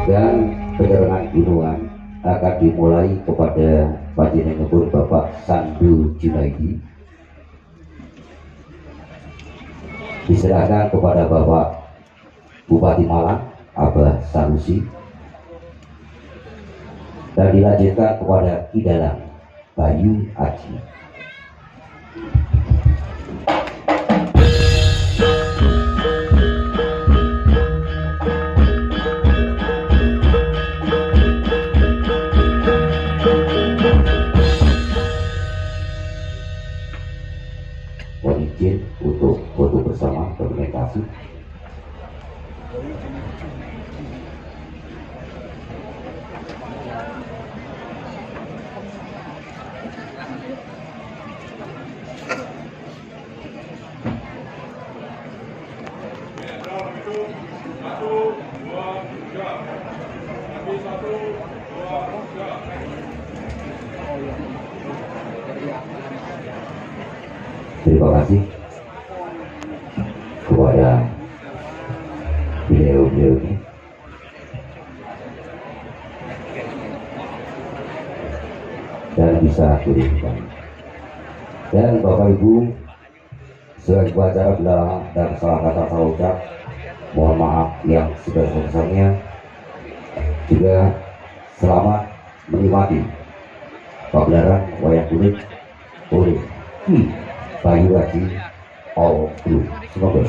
Dan penyerangan gunungan akan dimulai kepada Panjenenganipun Bapak Sandu Junaidi. Diserahkan kepada Bapak Bupati Malang Abah Sanusi, dan dilanjutkan kepada Kidalang Bayu Aji. Mohon izin untuk foto bersama dokumentasi. Terima kasih kepada beliau-beliau ini. Dan bisa dilakukan. Dan Bapak Ibu, sebagai acara bila dan salah kata saya ucap mohon maaf yang sebesar-besarnya. Juga selamat menikmati pagelaran wayang kulit oleh Bayu Aji All Group. Semoga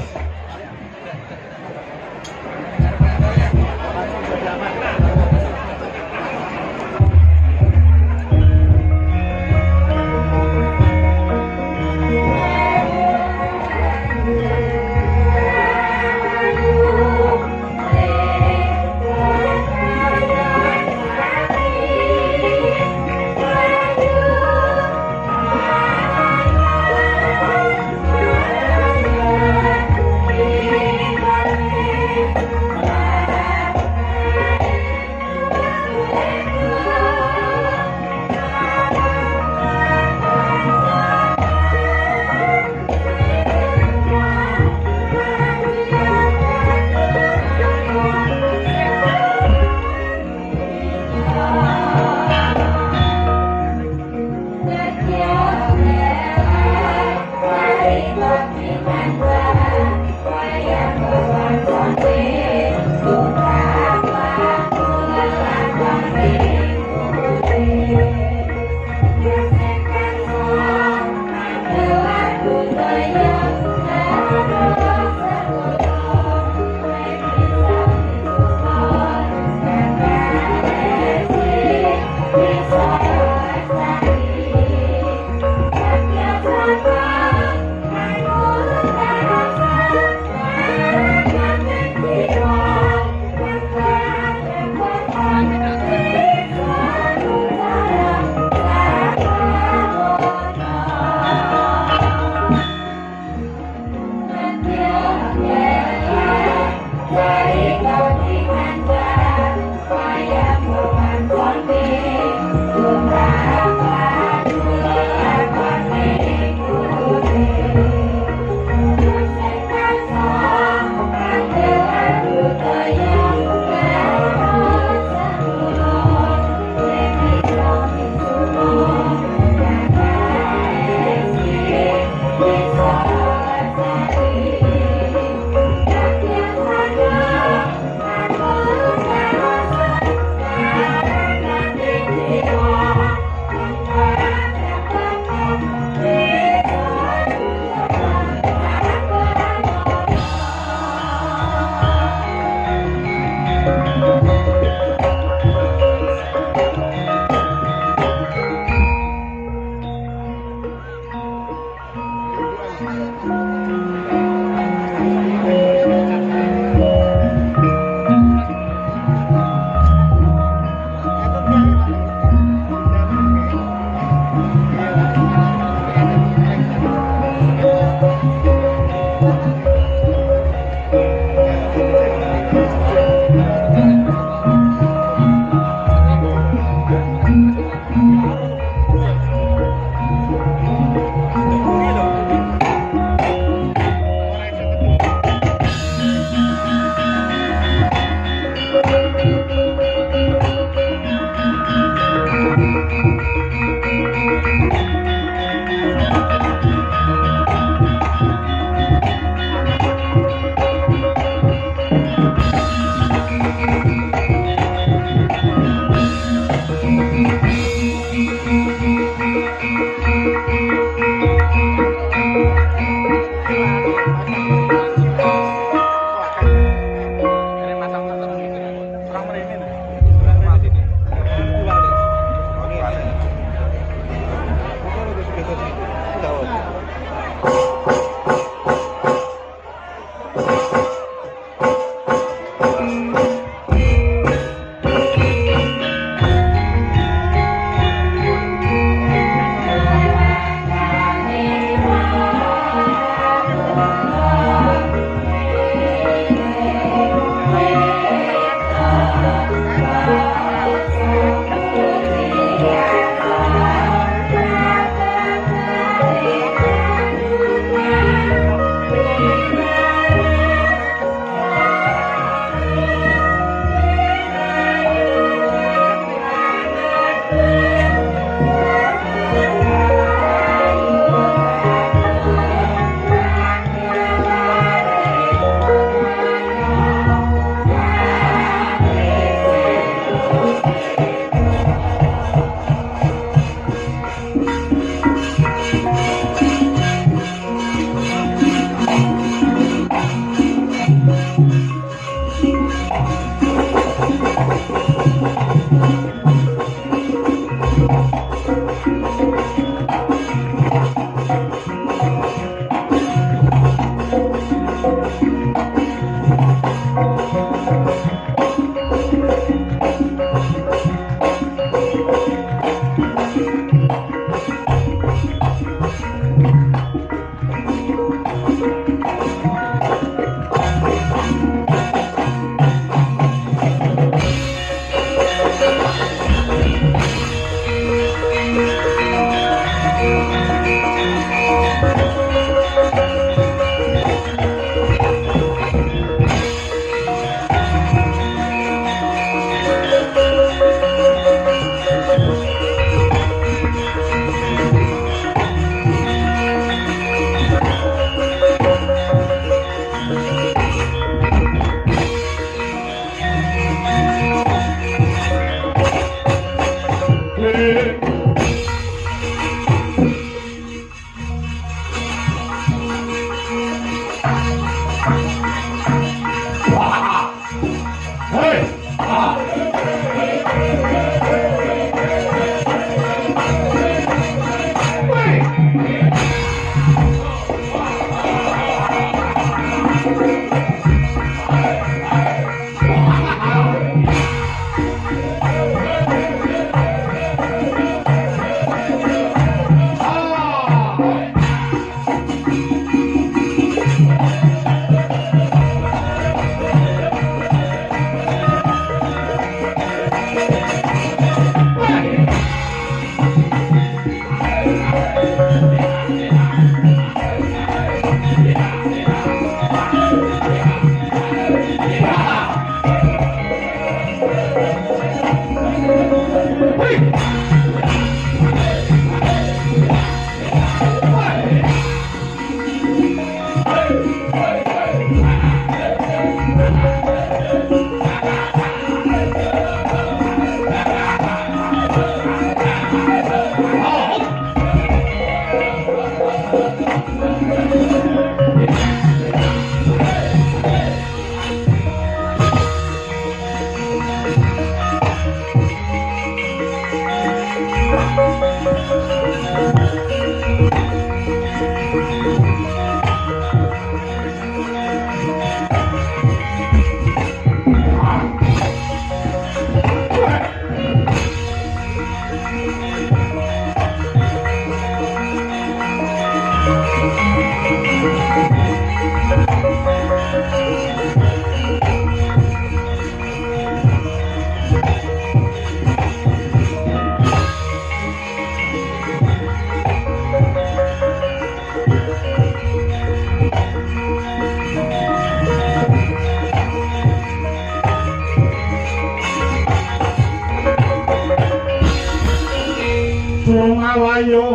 Prawayo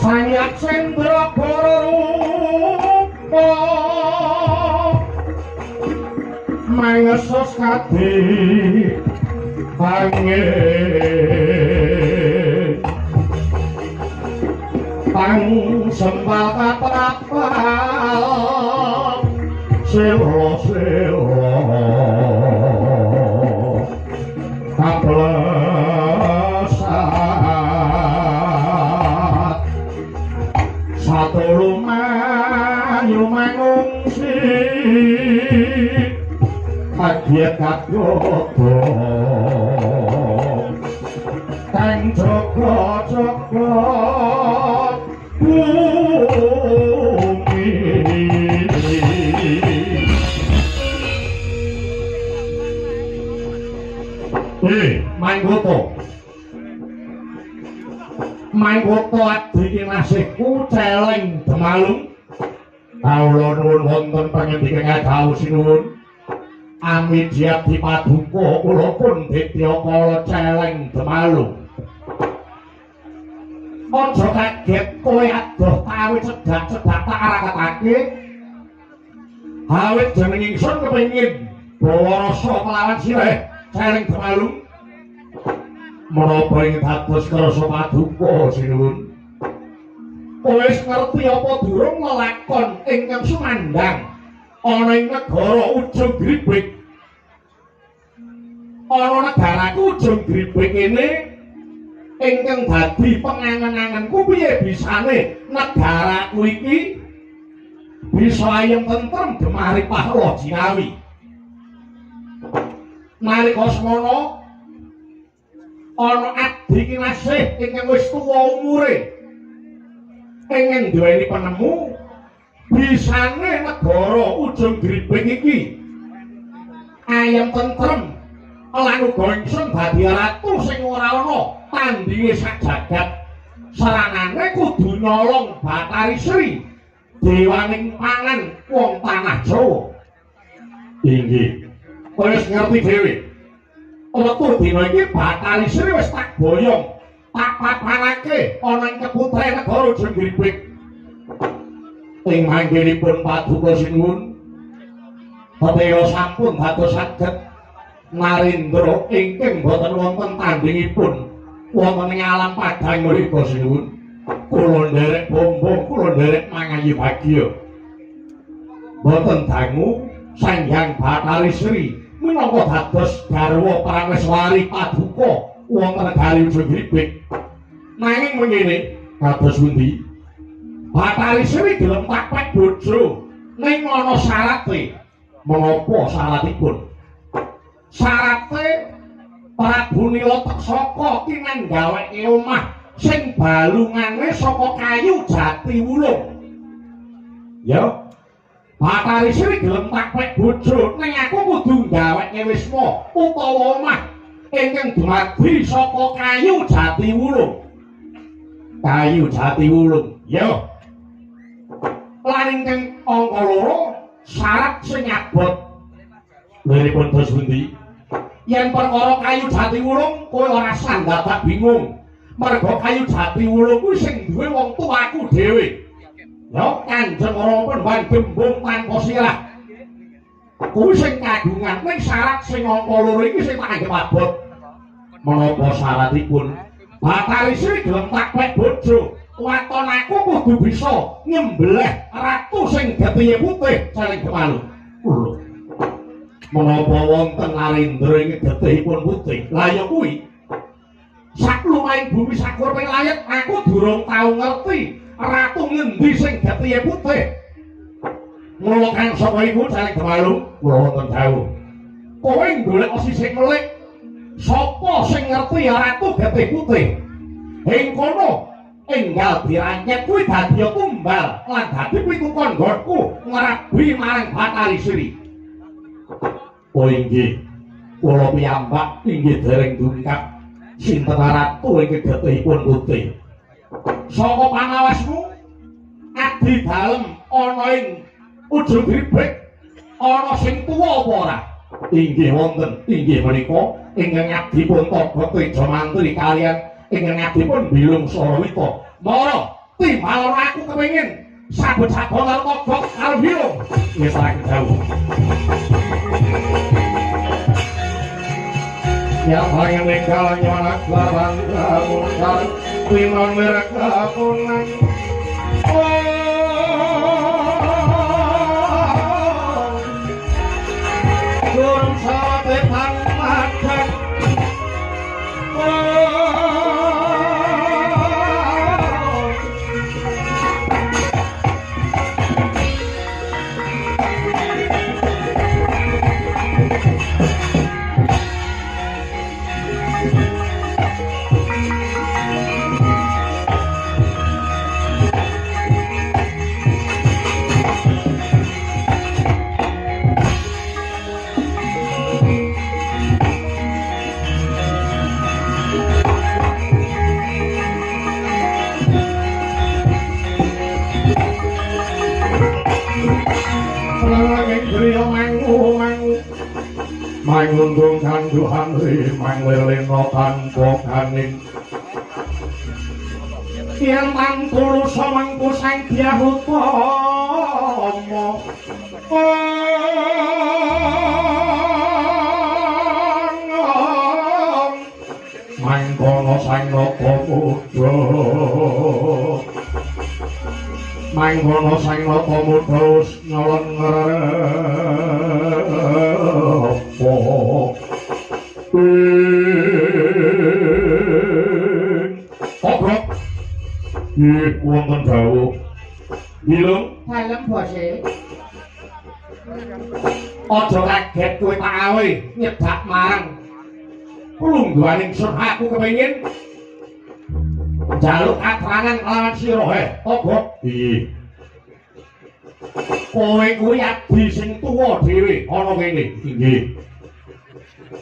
Sanyat Sendra Rupa Mangesos kadi pangin pang sembal kaprapal selo-selo kaplesat satu lumayu mengungsi kagiat kagogo kang joko-joko bumi Manggoto adiki nasihku celeng demalung kawula nuwun wonten pangandikan dawuh sinuwun amidiat dipaduka kula pun ditya kala celeng demalung aja kaget kowe adoh kawit cedak-cedak tak arakatake awit jeneng ingsun kepengin bawa rasa kelawan sirah celeng demalung menapa ing dados krasa paduka sinuwun kowe wis ngerti apa durung lelakon ingkang sumandang ana ing negara Ujung Gribek ana negaraku Ujung Gribek ini ingkang dadi pengangen-angenku piye bisane negaraku iki bisa ayem tentrem gemari pahlawa jinawi nalika semono ana abdi kinasih ingkang wis tuwa umure ingkang duweni penemu bisane negara Ujung Gribek iki ayem tentrem lan uga ingsun dadi ratu sing ora ana tandinge sak jagat sarangane kudu nyolong Bathari Sri dewaning pangan wong tanah Jawa inggih kowe wis ngerti dhewe Wektu dina iki Bathari Sri wis tak boyong, tak papanake ana ing keputre negara Ujung Gribek. Ing manggenipun paduka sinuwun, Bathara sampun dados saged narendra ingkang boten wonten tandingipun wonten ing alam padang mriku sinuwun. Kula nderek bombong, kula nderek mangayi bagya. Boten dangu Sanghyang Bathari Sri minangka dados garwa Prameswari paduka wonten negari Ujung Gribek. Nanging mengene kados pundi? Bathari Sri gelem takpek bojo ning ana syarate. Menapa syaratipun? Syarate Prabu Nila Taksaka kinanggaweke omah sing balungane saka kayu jati wulung. Ya. Bathari Sri gelem takpek bojo ning aku kudu gaweke wisma utawa omah ingkang dumadi saka kayu jati wulung. Kayu jati wulung. Ya. Lan ingkang angka 2 syarat sing abot. Liripun dos pundi? Yen perkara kayu jati wulung kowe ora sandadak bingung. Merga kayu jati wulung kuwi sing duwe wong tuaku dhewe. Ya Kanjeng Rama Pandhawan Gembung tanpa sirah. Kuwi sing kagungan ning syarat sing angka 2 iki sing tak anggap abot. Menapa syaratipun? Bathari Sri gelem takpek bojo. Waton aku kudu bisa nyembelih ratu sing getihe putih saling kemalu. Lho. Menapa wonten narendra ing getihipun putih? Lah ya kuwi. Sak lumahing bumi sakurping layet aku durung tau ngerti ratu ngendi sing getihe putih. Mula kang sapa iku saling kemalu kula wonten dawuh. Kowe golek sisih melik sapa sing ngerti ratu getih putih? Ing kono enggal diranyet kuwi dadi tumbal lan dadi pituton nggonku ngrabi marang Bathari Sri. Oh inggih, kula piyambak inggih dereng dungkap sinten ratu ing getihipun putih. Saka pangawasmu abdi dalem ana ing Ujung Gribek ana sing tuwa apa ora? Inggih wonten, inggih menika ingkang ngabdipun Togo Tejo Mantri kalian ingkang ngabdipun Bilung Sarawita. Mara timbal aku kepengin sabut-sabut karo Togo karo Bilung. Wis tak dawuh. Ya bayang ninggal nyonak lawan kamunan Wiman merek kamunan Durung sate pangmakan Mangundung kanduhan mangleleno tanpa kaning yen mangkulu samangku sang Dyahutama mangkono sang Lokamudha mangkono sang Lokamudha nyolong Obrok wonten dawuh Bilung dalem bose aja kaget kowe tak awe nyedak marang lungguhaning sun aku kepengin njaluk katrangan lawan sira Obrok iki kowe kuwi abdi sing tuwa dhewe ana kene inggih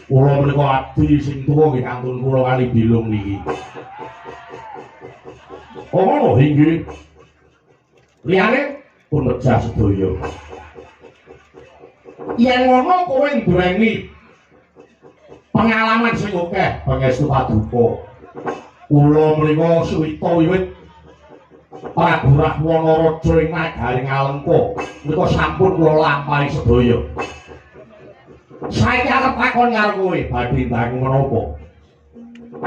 kula menika abdi sing tuwa nggih kantun kula kali Bilung niki oh inggih liyane pun wejah sedaya yen ngono kowe nduweni pengalaman sing akeh pangestu paduka kula menika suwita wiwit Prabu Rahwana Raja ing nagari Ngalengka menika sampun kula lampahi sedaya saiki arep takon karo kowe badhe ndang menapa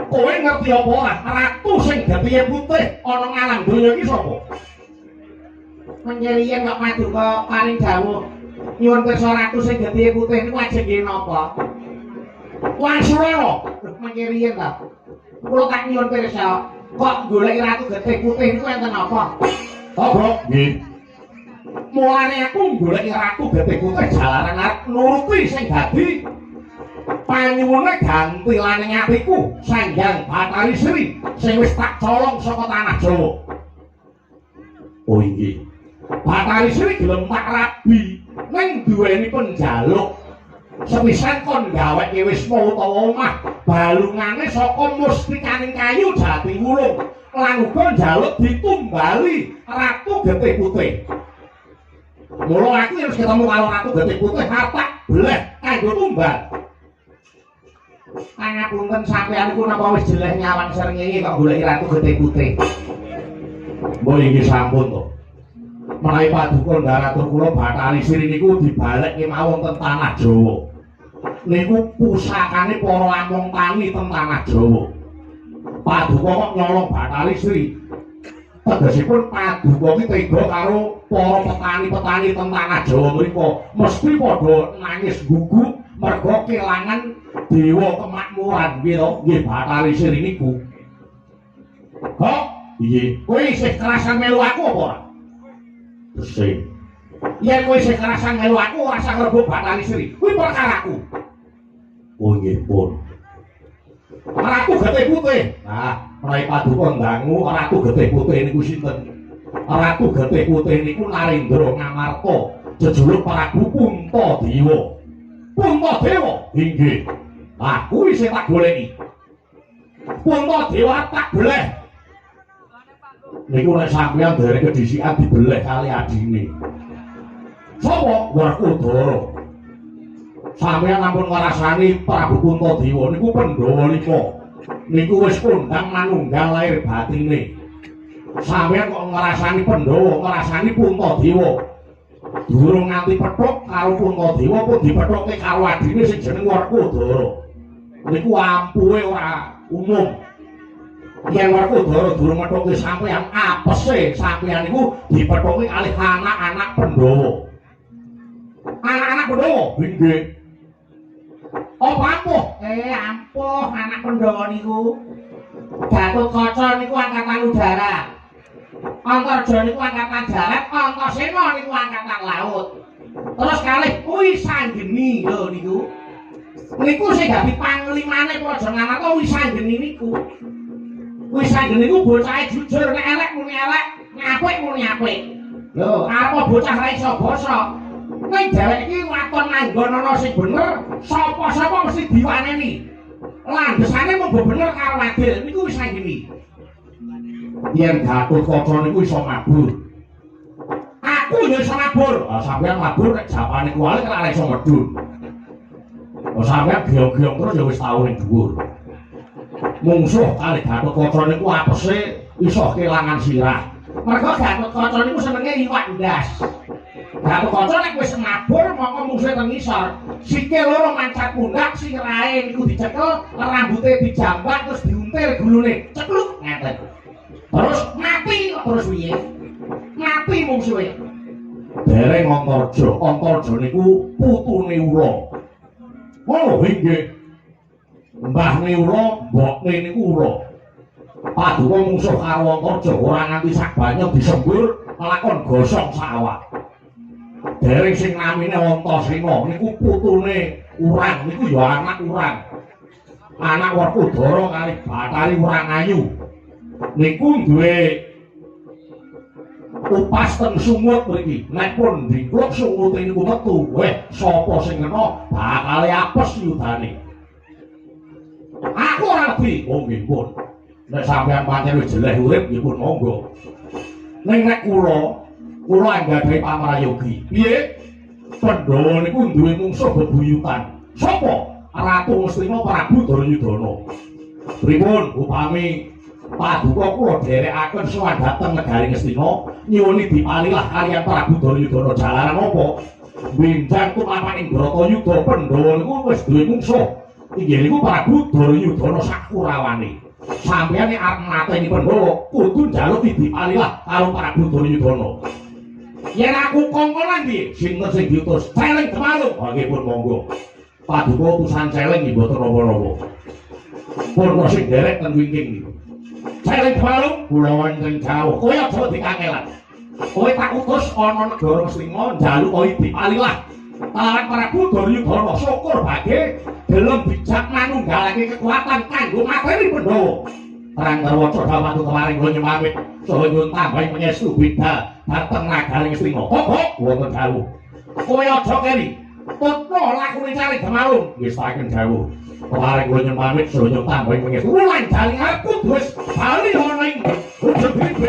kowe ngerti apa ora ratu sing getihe putih ana ngalam donya iki sapa menjeriyen kok paduka paring dawuh nyuwun pirsa ratu sing getihe putih niku ajeng nggih napa Wangsula menjeriyen ta kula tak nyuwun pirsa kok golek ratu getih putih niku enten apa Obrok nggih mulane aku golek ratu getih putih jalaran arep nuruti sing dadi panyuwune ganti laning atiku Sanghyang Bathari Sri sing wis tak colong saka tanah Jawa. Oh inggih. Bathari Sri gelem tak rabi ning duweni penjaluk sepisan kon gaweke wisma utawa omah balungane saka mustikaning kayu jati wulung lan uga njaluk ditumbali ratu getih putih. Mula aku harus ketemu karo ratu getih putih tak bleh kanggo tumbal. Pangapunten sampeyan ku napa wis jeleh nyawang srengenge kok goleki ratu getih putih. Mbok iki sampun to. Menawi paduka ndaratur kula Bathari Sri niku dibalekke mawon ten tanah Jawa. Niku pusakane para among tani ten tanah Jawa. Paduka kok nyolong Bathari Sri. Tegesipun paduka ki tega karo para petani-petani ten tanah Jawa mriku mesti padha nangis guguk merga kelangan dewa kemakmuran nggih to nggih Bathari Sri niku. Kok piye kowe isih kerasan melu aku apa ora? Sing yen kowe isih kerasan melu aku ora usah ngrebut Bathari Sri kuwi perkaraku. Oh nggih pun Ratu Getih Putih. Nah, menawi paduka ndangu Ratu Getih Putih niku sinten? Ratu Getih Putih niku Narendra Ngamarta, jejuluk Prabu Puntadewa. Puntadewa? Inggih. Nah, kuwi sing tak goleki. Puntadewa tak beleh. Niku nek sampeyan dereng kedhisikan dibeleh kali adine. Sapa? Werkudara. Sampeyan ampun ngrasani Prabu Puntadewa niku Pandhawa 5. Niku wis kondhang manunggal lair batine. Sampeyan kok ngrasani Pandhawa, ngrasani Puntadewa. Durung nganti pethuk karo Puntadewa pun dipethuke karo adine sing jeneng Werkudara. Niku ampuhe ora umum. Yen Werkudara durung methuke sampeyan apese sampeyan niku dipethuke kalih anak-anak Pandhawa. Anak-anak Pandhawa nggih. Apa ampuh? Ampuh anak Pandhawa niku. Gatotkaca niku angkatan udara. Antarja niku angkatan darat, Antasena niku angkatan laut. Terus kalih Wisanggeni lho niku. Niku sing dadi panglimane Praja Nganaka Wisanggeni niku. Wisanggeni niku bocahe jujur, nek elek muni elek, nek apik muni apik. Lho, apa bocah ra iso basa. Ning dheweke iki waton nanggon ana sing bener, sapa-sapa mesti diwaneni. Landesane mung bener karo adil niku Wisanggeni. Yen Gatotkaca niku iso mabur. Aku ya iso mabur. Sampeyan mabur nek japane kuali ora iso medhun. Sampeyan giong-giong terus ya wis tau ning dhuwur. Mungsuh kalih Gatotkaca niku apese iso kelangan sirah. Mergo Gatotkaca niku senenge iwak ndas. Gatotkaca nek wis mabur mongko mungsuhe teng ngisor, sikil loro mancat pundak, sirahe niku dicekel, rambute dijambak terus diuntir gulune. Cekluk ngeten. Terus mati terus piye? Mati mungsuhe. Dereng Antarja niku putune Ura. Oh nggih. Mbahne Ura, mbokne niku Ura. Paduka mungsuh karo Antarja ora nganti sak banyu disembur lakon gosong sawah. Dereng sing namine Antasena niku putune Urang niku ya anak Urang. Anak Werkudara kalih Bathari Urangayu. Niku duwe upas teng sumut mriki. Nek pun dikluk sumute niku metu, sapa sing ngena bakal apes yudane. Aku ora ngerti, nggih pun. Nek sampeyan pancen wis jeleh urip nggih pun monggo. Ning nek kula anggadhahi pamrayogi. Piye? Pandhawa niku duwe mungsuh bebuyutan. Sapa? Ratu Ngastina Prabu Duryudana. Pripun upami Paduka kula dherekaken sowan dhateng negari Ngastina nyuwuni dipalilah kaliyan Prabu Duryudana jalaran apa? Benjang tumapaning Bratayuda Pandhawa niku wis duwe mungsuh. Inggih niku Prabu Duryudana sakurawane. Sampeyan nek arep mateni Pandhawa kudu njaluk dipalilah karo Prabu Duryudana. Yen aku kongkolan piye? Sinten sing diutus? Celeng Demalung. Nggih pun monggo. Paduka utusan celeng nggih mboten napa-napa. Purna sing derek ten wingking niku. Celeng Demalung kula wonten jauh. Kowe aja dikangelan. Kowe tak utus ana negara Ngastina njaluk kowe dipalilah kaliyan Prabu Duryudana. Syukur badhe gelem bijak manunggalake kekuatan kanggo mateni Pandhawa. Perang Darwaca dawuh kemarin kula nyemamit saha nyuwun tambahi pangestu bidal dhateng nagari Ngastina. Kok wonten dawuh. Kowe aja keri. Tutno lakune Celeng Demalung. Wis taken dawuh. Kemarin kula nyemamit saha nyuwun tambahi pangestu. Wulan daling arep wis bali ana ing ujug iki.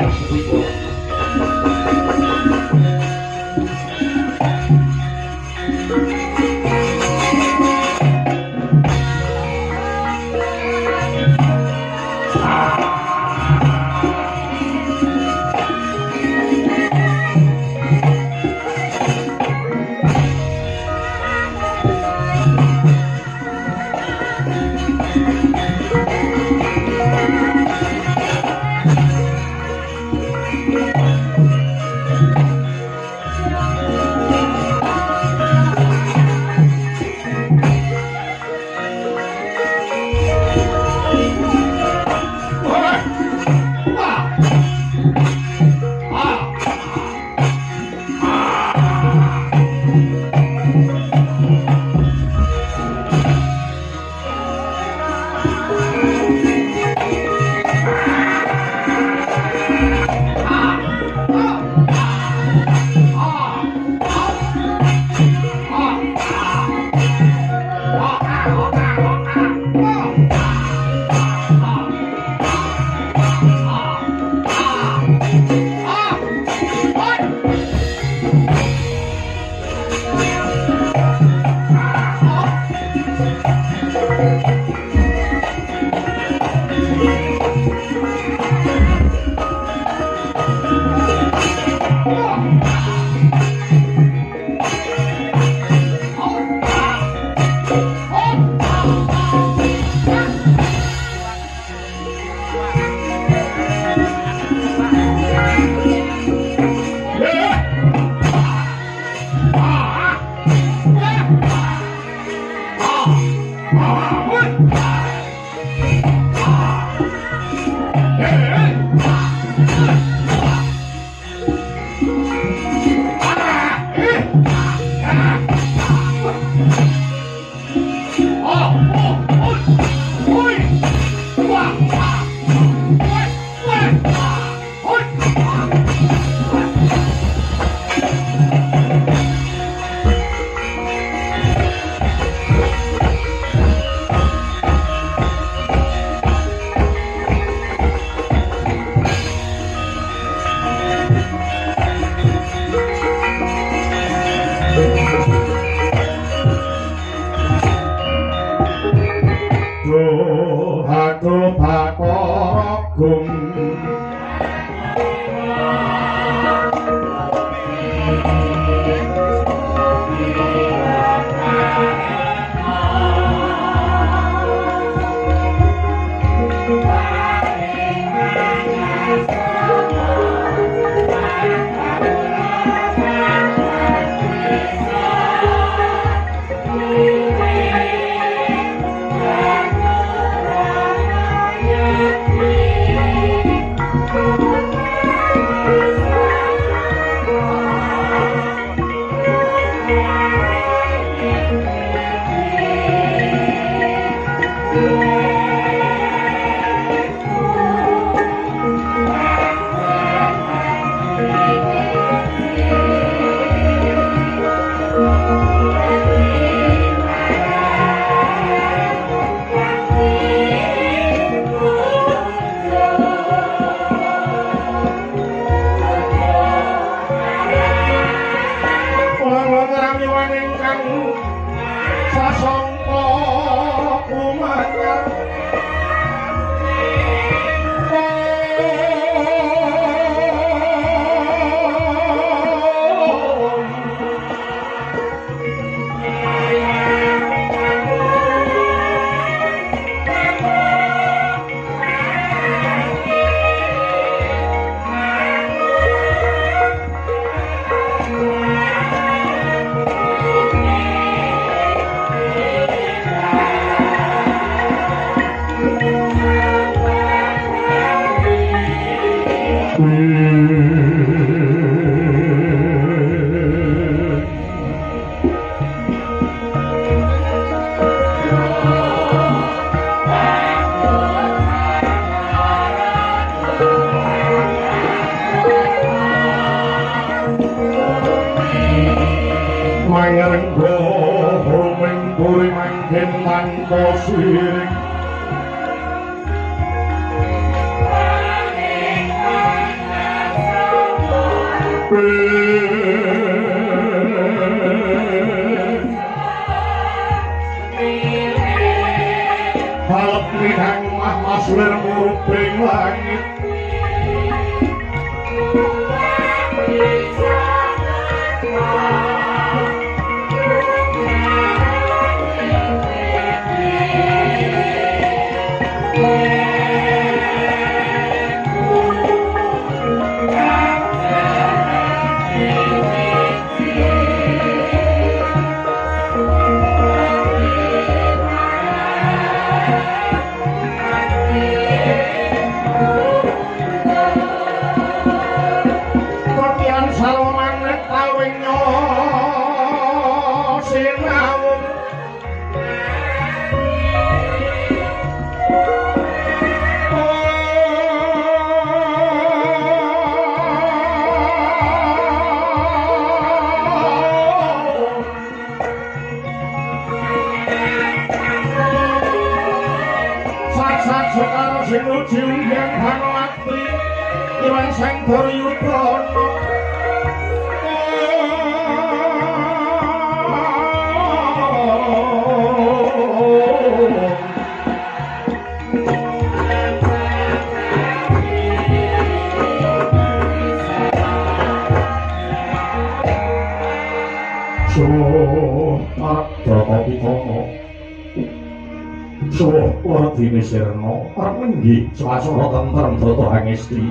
Wardine Sirna arep nggih swasana tentrem Drata Hangesti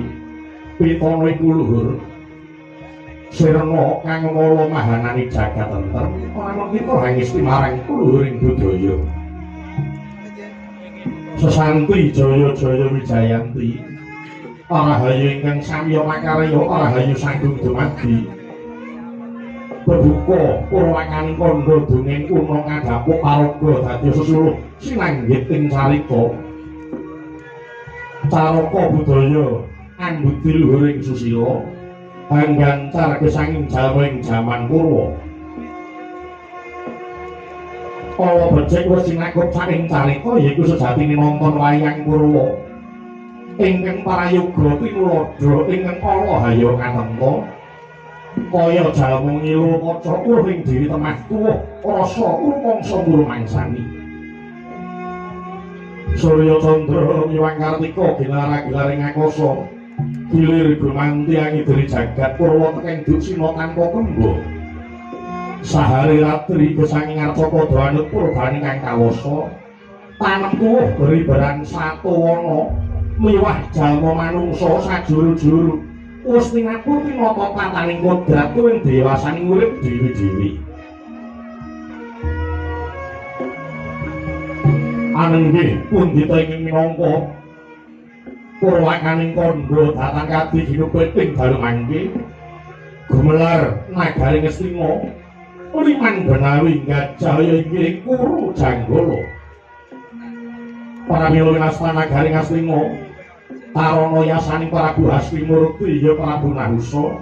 pitana iku luhur Sirna kang ngolo mahanani jagat tentrem ana kita Hangesti marang luhuring budaya sesanti jaya-jaya wijayanti Rahayu ingkang samya makarya Rahayu sanggung dumadi Bebuka purwakaning kandha dongeng kuna ngadhapuk paraga dadi sesuluh sinanggit ing carita caraka budaya ambudi luhuring susila anggancar gesanging jalma ing jaman purwa ala becik wis sinakup saking carita yaiku sejatine nonton wayang purwa ingkang parayoga pinuladha ingkang ala hayya katempa kaya jalma ngilu kaca uring diri temah tuwuh rasa rumangsa murumangsani Surya Candra miwang Kartika gilara-gilaring angkasa gilir gumanti angidri jagat purwa teking duksina tanpa kembo sahari ratri gesanging arcaka dhanut purbane kang kawasa tanem tuwuh beribaran satuwana miwah jalma manungsa sajuru-juru wis tinapur tinata tataning kodrat kuwi dewasaning urip dhewe-dhewe anenggih pundhita ingkang minangka purwakaning kandha datang kadhi hinupit ing dalu mangke gumelar nagari Ngastina liman benawi gajaya inggih kuru janggala para mila nastana nagari Ngastina Tarana yasaning Prabu Hastimurti ya Prabu Nahusa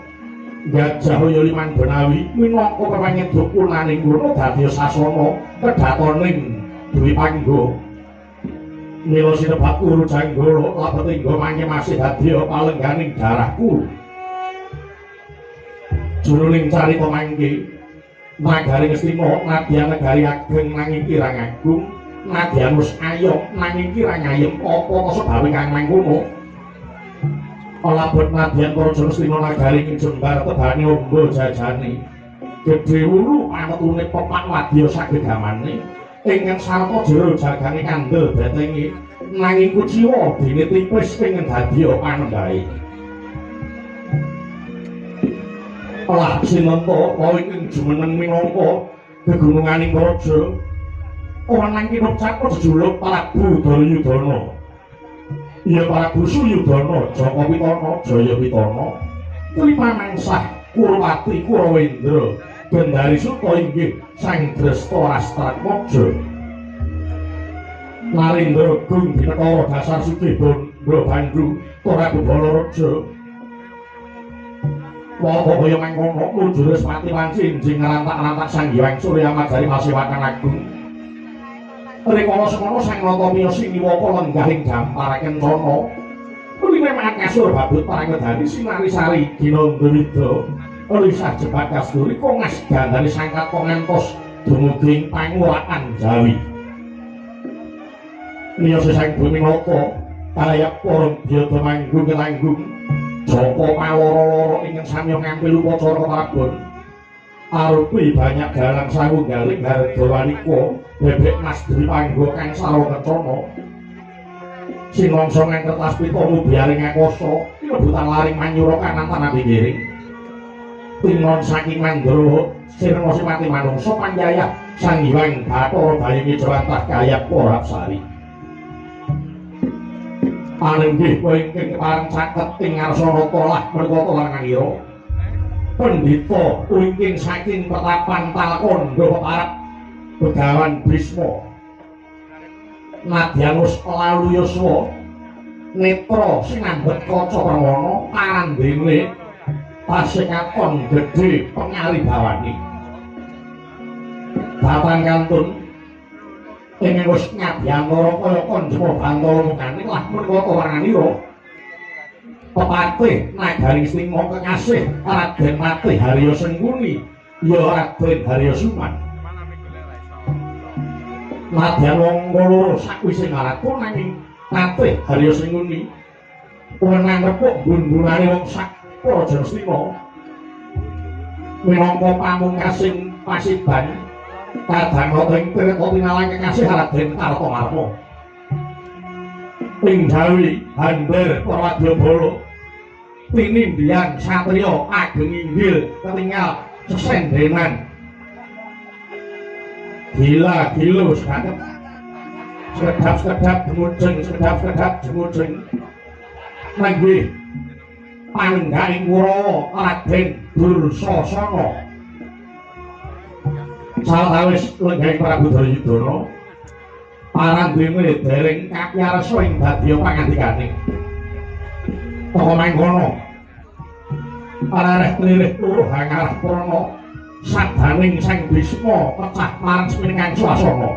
gajah ya liman benawi minangka pepangeduk kunaning kono dadi sasana kedhatoning Dwi Pangga mila sinebat kuru janggala labet ingga mangke masih dadi palengganing darahku jroning carita mangke nagari Ngastina nadyan negari ageng nanging kirang agung nadyan wis ayom nanging kirang ayem apa sebawe kang mangkono Alabot nadyan para Ngastina nagari ing jembar tebane amba jajane gedhe wulu pametune pepak wadya sagegamane ingkang sarta jero jagane kandel betenge nanging kuciwa dene tipis pengen dadi panembake Lah sinenta kawit ing jumeneng minangka gegununganing raja ora nang kinocak jejuluk Prabu Duryudana iya Prabu Suyudana Jaka Pitana Jaya Pitana Tripamangsah Kurwati Kurawendra Gendari Suta inggih Sang Drestaratmaja Narendra Gung Binekara Dasar Sugih Bandha Bandhu Prabu Balaraja Wata kaya mangkono mujur Pati Wanci enjing ngrantak-rantak Sang Hyang Surya Madari Masewakan Agung rikala semono Sang Natamiya siniwaka lenggahing gampar kencana kuline makasur babut parangedani sinari-sari ginandawida lisah jebat kasturi kongas gandane sangkat ngantos dumugi pangurakan Jawi liya Sang Bumi Nata kaya para biyada manggung kelanggung Joko maloro-loro ingkang samya ngampil upacara prabon arupi banyak dalang sawunggaling harga wanika bebek Mas Dwi Pangga kang sarwa kencana sinongso nang kertas pita mubiaring akasa rebutan laring manyura kanan tanah pinggiring pinon saking Mandara Sirna Simati manungsa panjaya Sang Hyang Bathara Bayingi Jawantah Gayak Porapsari panenggih kowe ingkang kepareng caket ing ngarsana tolah merkata langanira pendhita ingkang saking petapan Talkanda peparap Begawan Bisma nadyan wis lalu yuswa netra sinambet kaca prawana parandene pasekaton gedhe pengaribawani datang kantun ingin wis ngabyantara kaya kanjama bantara mukane lah merkata warnanira pepatih nagari Ngastina kekasih Raden Patih Harya Sengkuni ya Raden Harya Suman nadyan wong loro sakwise ngaratu nanging Patih Harya Sengkuni wenang repuk bun-bunane wong sak Praja Ngastina minangka pamungkasing pasiban kadang ing tirta tinalang kekasih Raden Kartamarma ing Jawi Handher Prawadyabala pinindihan satriya ageng inggil ketingal sesendenan gila-gilo sekedap jemujeng nanggih panggahing Kurawa Raden Dursasana sawetawis lenggahing Prabu Duryudana parandene dereng kapiyarsa ing dadya pangandikaning Toko mangkono areh klirih turuh hangarah prana sadaning Sang Bisma pecah marang seminingang swasana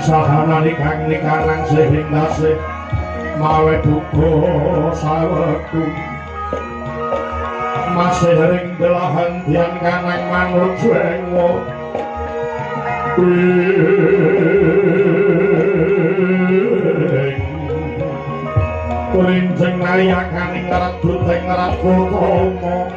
sahanane kang nikarang sehingga mawe duka saweku masih ring delahan dian kanang manut swengo Kurinjeng nayakaning ngerat duteng ngerat kutomo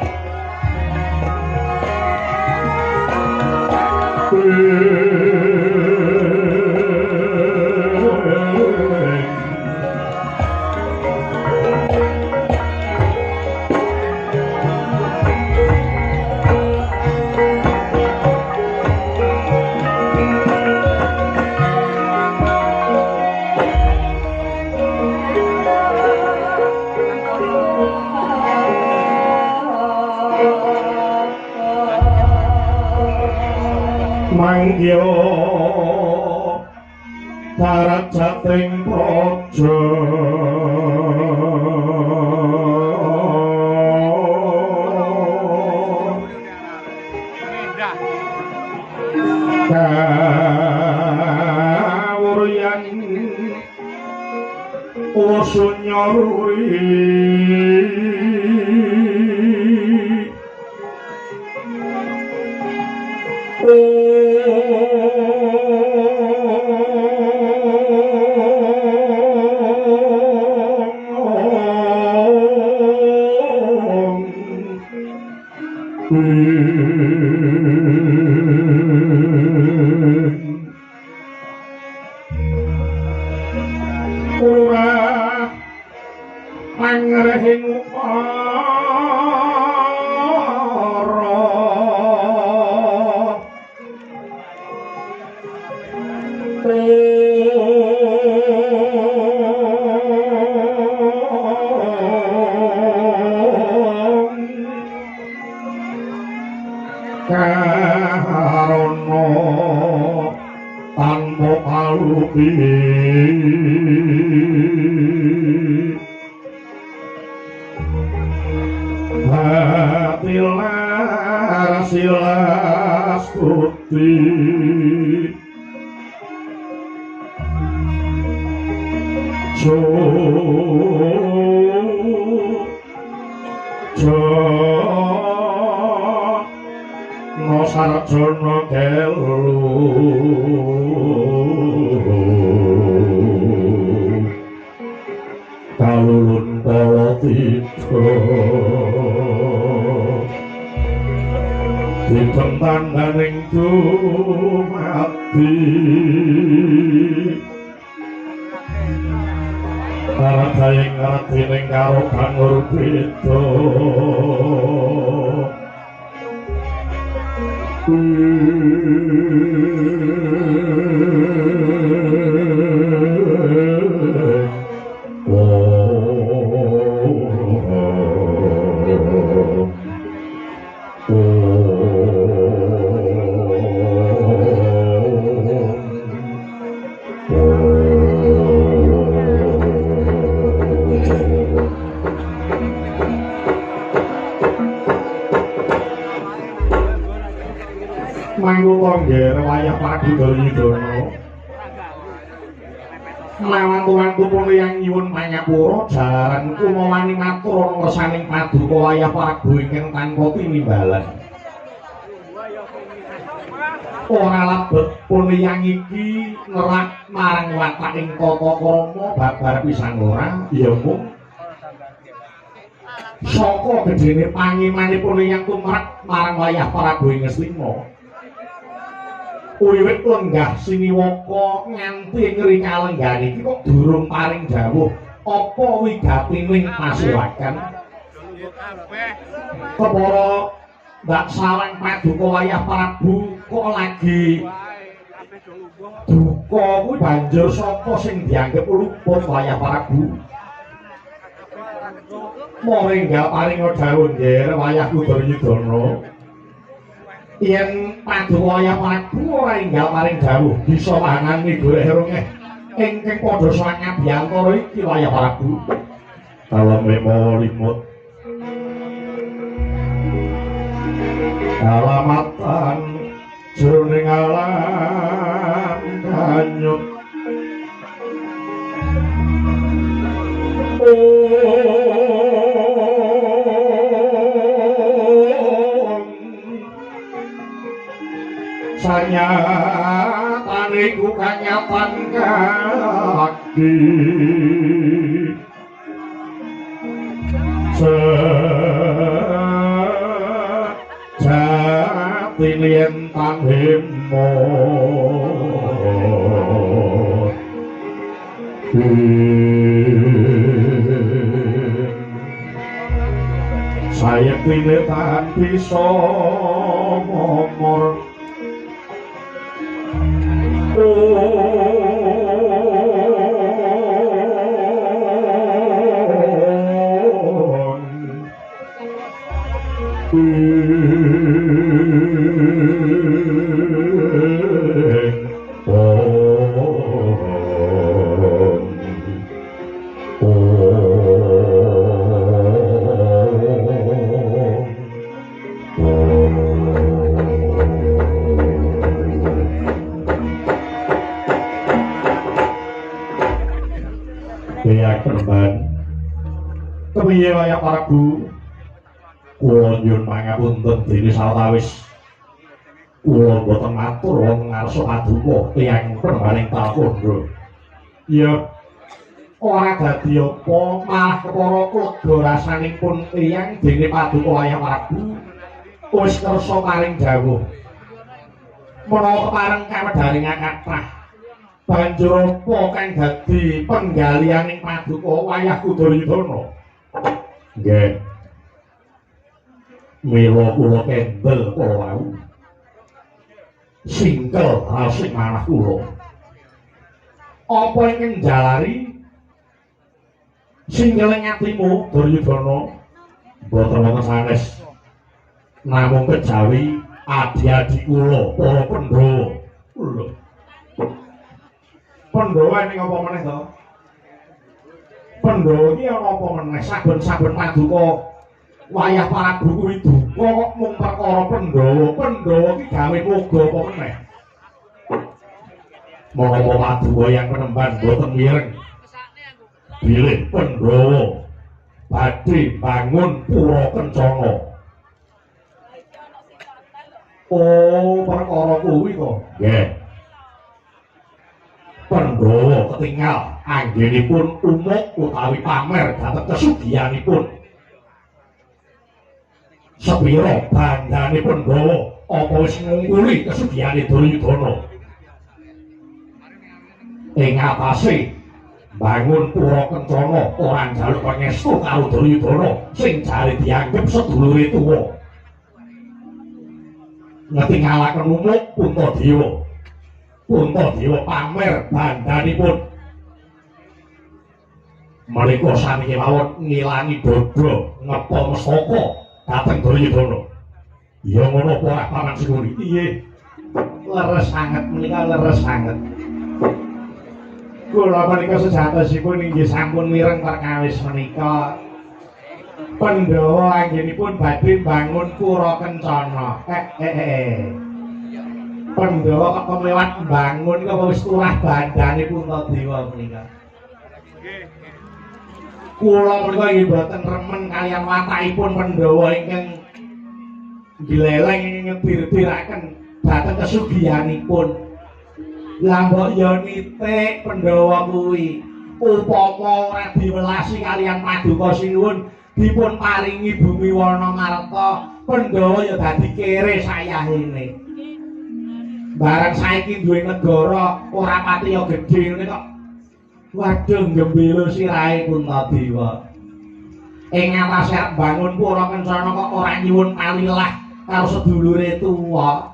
mangya darat jating praja kawuryan usunyori pangrehing karono tanpa kalupi hatilah silas putih Sarjana kelu Sugeng tandhaning dumati Aradaing aradining karo bangur beda manggung nggih wayah Prabu Duryudana mantu-mantu yang nyuwun panyapura jaran kumawani matur ngersaning paduka wayah Prabu ingkang tanpa tinimbalan ora labet puniyang iki nerak marang wataking tata krama babar pisan ora ya mung saka gedene pangimanipun yang tumrap marang wayah Prabu Ngastina wiwit lenggah siniwaka nganti ngeri kalenggan iki kok durung paring dawuh apa wigatining pasilakan kepara ndak sareng paduka wayah Prabu kok lagi duka kuwi banjur sapa sing dianggep luput wayah Prabu moringgal paring dawuh nggih wayah Duryudana yen paduka wayah Prabu ora enggal maring dawuh bisa mangani golek rungeh ingkang padha sangat biantara iki wayah Prabu kalem memo limut alamatan jroning alam kanyut sanyatane ku kanyapan kaki sejati lientan hemo saya pilih tahan bisa momor kepiye wayah Prabu kula nyuwun pangapunten dene sawetawis kula boten matur wonten ngarsa paduka tiyang permaling Prakondo ya ora dadi apa malah kepara lega rasanipun tiyang dene paduka wayah Prabu wis kersa paring dawuh menawa kepareng kawedaring kathah banjur apa kang dadi penggalianing paduka wayah Duryudana nggih mila kula kendel kala wau singkel asik manah kula apa ingkang jalari singkeling atimu Duryudana boten wonten sanes namung kejawi adi-adi kula para Pandhawa lho Pandhawa ning apa meneh to Pandhawa iki ana apa meneh saben-saben paduka wayah Prabu kuwi duka kok mung perkara Pandhawa iki gawe moga apa meneh menapa paduka yang penemban boten mireng bilih Pandhawa badhe bangun pura Kencana oh perkara kuwi kok nggih Pandhawa ketingal anggenipun umuk utawi pamer dhateng kesugihanipun sepira bandhane Pandhawa apa wis ngungkuli kesugihane Duryudana. Ing atase bangun pura kencana ora njaluk pangestu karo Duryudana sing jare dianggep sedulure tuwa. Ngetingalaken umuk Puntadewa. Puntadewa pamer bandanipun. Menika saniki mawon ngilangi dada ngepa mestaka dhateng Duryudana. Ya ngono apa ora Paman Singuni? Iye. Leres sanget menika leres sanget. Kula menika sejatosipun inggih sampun mireng perkawis menika. Pandhawa anggenipun badhe bangun pura kencana. Pandhawa kok kelewat bangun kok wis turah bandane Puntadewa menika. Kula menika inggih boten remen kaliyan watakipun Pandhawa ingkang dileleng ngedir-diraken dhateng kesugihanipun. Lah mbok ya nitik Pandhawa kuwi upama ora diwelasi kaliyan Paduka Sinuwun dipun paringi bumi wana marta, Pandhawa ya dadi kere sayahene. Barang saiki duwe negara ora pati ya gedhe ngene kok. Waduh gembelo sirahe Puntadewa. Ing atase bangun pura kencana kok ora nyuwun palilah karo sedulure tuwa.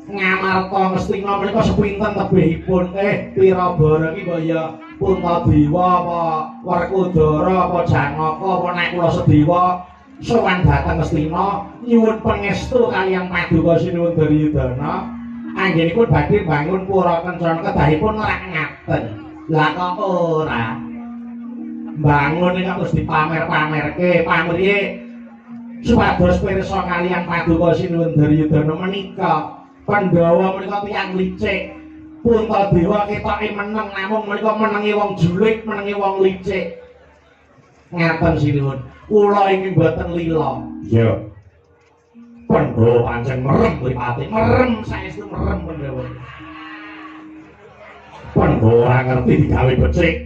Ngamarta Ngastina menika sepinten tebihipun? Pira bara iki kok ya Puntadewa apa Werkudara apa Janaka apa nek kula Sedewa sowan dhateng Ngastina nyuwun pangestu kaliyan Paduka Sinuwun Duryudana anggenipun badhe bangun pura kencana kedahipun ora ngaten. Lah kok ora bangun iki terus dipamer-pamerke pamriye supados pirsa kaliyan Paduka Sinuwun Duryudana menika Pandhawa menika tiyang licik. Puntadewa ketoke meneng namung menika menengi wong julik, menengi wong licik. Ngaten sinuwun. Kula ingin mboten lila. Ya. Pandhawa pancen merem mripate, merem saestu merem Pandhawa. Pandhawa ora ngerti digawe becik.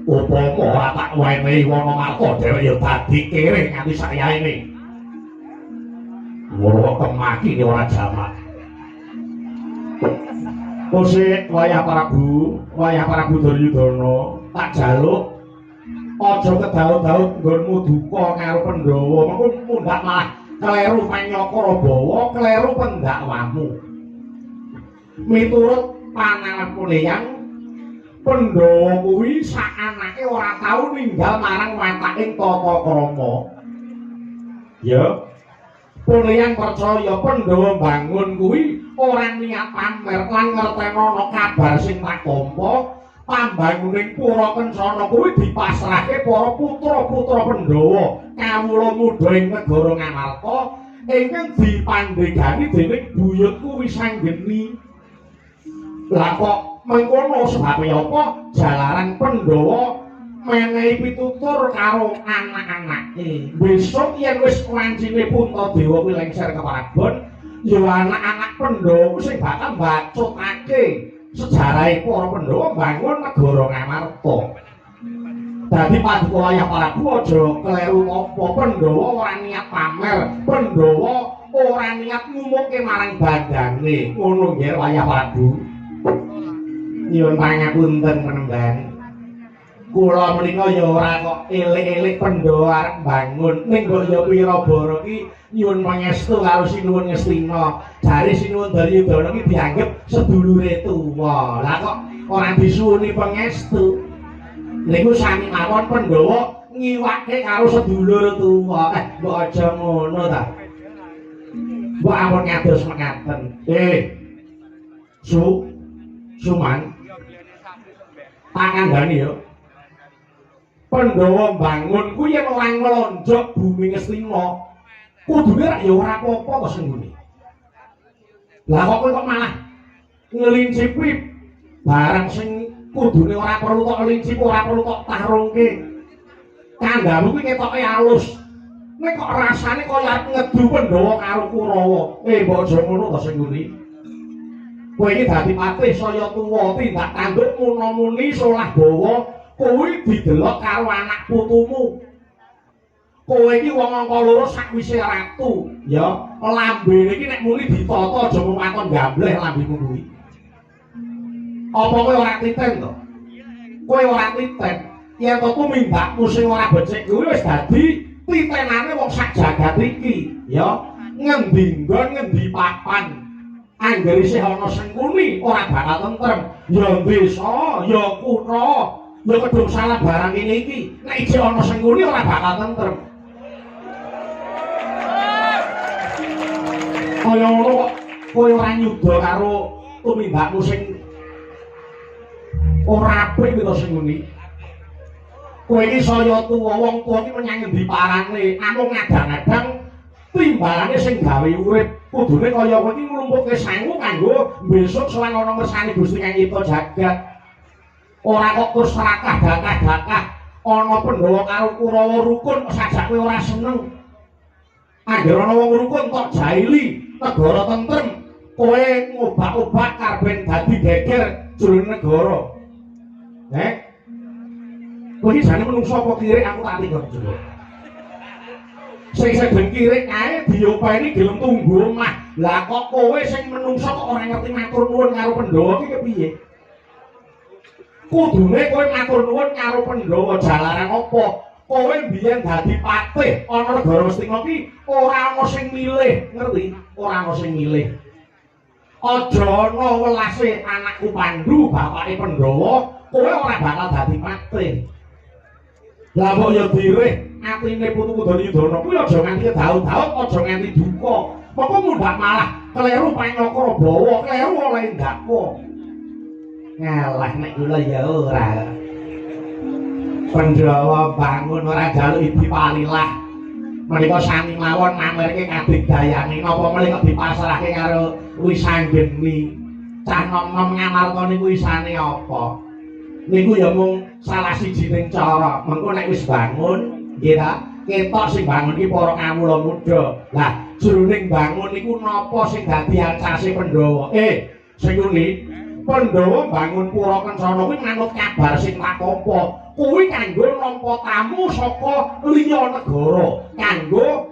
Upama ora tak wenehi wana marta dheweke ya dadi kere nganti sayaene. Ngono kemaki ki ora jamak. Musik wayah Prabu Duryudana tak jaluk aja kedaut-daut nggonmu duka karo Pandhawa, mengko mundhak malah kleru panyakara bawa, kleru pendakwamu. Miturut panalipun Eyang Pandhawa kuwi sak anake ora tau ninggal marang wataking tata krama. Ya Puliang percaya Pandhawa bangun kuwi ora niat pamer lan ngerteno ana kabar sing tak tampa pambanguning pura kencana kuwi dipasrahke para putra-putra Pandhawa kawula muda ing negara Ngamarta ingkang dipandhegani dening buyutku Wisanggeni. Lah kok mengkono sebabe apa jalaran Pandhawa menehi pitutur karo anak-anake. Besok yen wis wancine Puntadewa kuwi lengser ke Paragon, ya anak-anak Pandhawa sing bakal mbacutake sejarahe para Pandhawa bangun negara Ngamarta. Dadi Paduka Wayah Prabu aja kleru apa Pandhawa ora niat pamer, Pandhawa ora niat ngumuke marang bandane. Ngono nggih Wayah Prabu. Nyuwun pangapunten Panembahan. Kula menika ya ora kok elek-elek Pandhawa arep bangun ning kok ya pira bara iki nyuwun pangestu karo Sinuwun Ngastina. Jare Sinuwun Duryudana iki dianggep sedulure tuwa. Lah kok ora disuwuni pangestu. Niku sami mawon Pandhawa ngiwake karo sedulur tuwa. Mbok aja ngono ta. Mbok ampun ngados mekaten. Suman. Pangandani ya. Pandhawa bangun kuwi yen ora nglonjok bumi Ngastina kudune rak ya ora apa-apa to senggone. Lah kok malah ngelincipi barang sing kudune ora perlu tok lincip, ora perlu tok tarungke. Kandhamu kuwi ketoke alus. Nek kok rasane kaya arep ngedu Pandhawa karo Kurawa. Mbok aja ngono to senggone. Kowe iki dadi patih saya tuwa tindak tanduk muna-muni solah bawa kuwi didelok karo anak putumu. kowe iki wong angka loro sakwise ratu, ya. Lambene iki nek muni ditata aja mung maton gambleh lambemu kuwi. Apa kowe ora titen to? Kowe ora titen. Yen to tumindak sing ora becik kuwi wis dadi titenane wong sak jagat iki, ya. Ngendi nggon ngendi papan. Angger isih ana sengkuni ora bakal tentrem. Ya desa, ya kutha, ya kedung salah barang ini iki. Nek isih ana sengkuni ora bakal tentrem. Kaya ngono kok kowe ora nyuda karo tumindakmu sing ora apik to sing ngene. Kowe iki saya tuwa wong tuwa iki menyang ngendi parane, namung ngadang-adang timbangane sing gawe urip. Kudune kaya kowe iki nglumpuhke sangu kanggo besok sowan ana ngersane Gusti Kang Cipta Jagat. Ora kok terus serakah dakah-dakah ana Pandhawa karo Kurawa rukun sajak kowe ora seneng. Angger ana wong rukun tok jaili negara tentrem, kowe ngobak-obak karben dadi geger jroning negara. Kowe iki jane menungso apa kirik aku tak tinggal jero. Sing sedeng kirik kae diopeni gelem tunggu omah. Lah kok kowe sing menungso kok ora ngerti matur nuwun karo Pandhawa iki kepiye? Kudune kowe matur nuwun karo Pandhawa jalaran apa? Kowe mbiyen dadi patih ana negara Mestina iki ora ana sing milih, ngerti? Ora ana sing milih. Aja ana welase anakku Pandhu, bapake Pandhawa, kowe ora bakal dadi patih. Lah kok ya dirih atine putu Udayudana kuwi aja nganti daud-daud, aja nganti duka. Moko mundhak malah kleru Panyakra Bawa, kleru oleh ndakwa. Ngalah nek kula ya ora. Pandhawa bangun ora njaluk dipalilah. Menika sami mawon mamerke kadigdayane napa menika dipasrahke karo Wisanggeni. Cah nom-nom ngamarta niku isane apa? Niku ya mung salah sijining cara. Mengko nek wis bangun, nggih ta, ketok sing bangun iki para kawula muda. Lah, jroning bangun niku napa sing dadi ancase Pandhawa? Sing ngene, Pandhawa bangun Pura Kencana kuwi manut kabar sing tak tampa. Kuwi kanggo nampa tamu saka liya negara, kanggo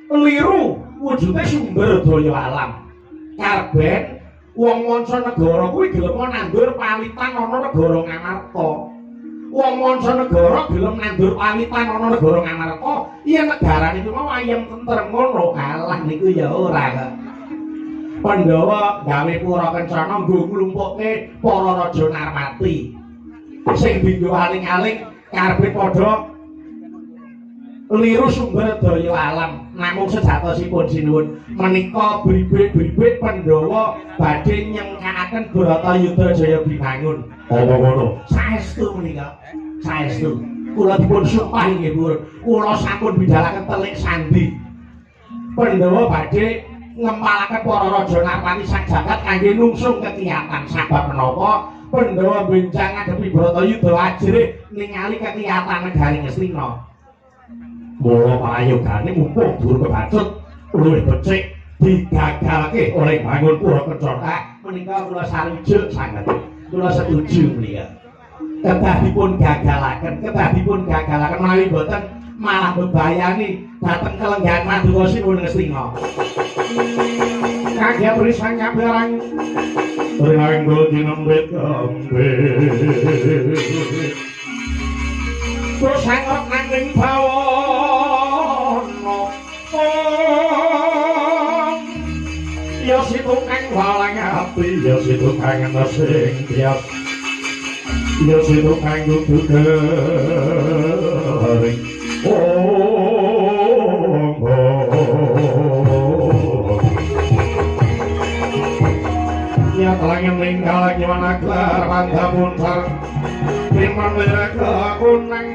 liru wujude sumber daya alam. Karben wong mancanegara kuwi gelem nandur pawitan ana negara Ngamarta. Wong mancanegara gelem nandur pawitan ana negara Ngamarta, yen negarane iku mau ayem tentrem ngono. Alah niku ya ora kok. Pandhawa gawe Pura Kencana nggo nglumpuhke para raja Narmati. Sing dinggo aling-aling karepe padha liru sumber daya alam. Namung sejatosipun sinuwun menika bribit-bribit Pandhawa badhe nyengkakaken Bratayuda Jaya Binangun. Apa ngono? Saestu menika. Saestu. Kula dipun sumpah nggih, Pur. Kula sampun bidhalaken telik sandi. Pandhawa badhe ngempalaken para raja Narmati sak jagat kangge nungsung kekiyatan. Sabab menapa? Pandhawa benjang ngadepi Bratayuda ajrih ningali kekiyatan negari Ngastina. Mula payogane mumpung dur kebacut luwih becik digagalke oleh bangun Pura Kencana. Menika kula sarujuk sanget. Kula setuju menika. Kedah dipun gagalaken menawi boten malah bebayani dateng kelenggan Madura sinuwun Ngastina. Kagya berisang kabarang ringanggo dinembet kambe. Sangat nanging bawana ya situ kang walang ati, ya situ kang sing tiap, ya situ kang duduring ya telangen ninggal gimana gelar pantah punsar firman mereka kunang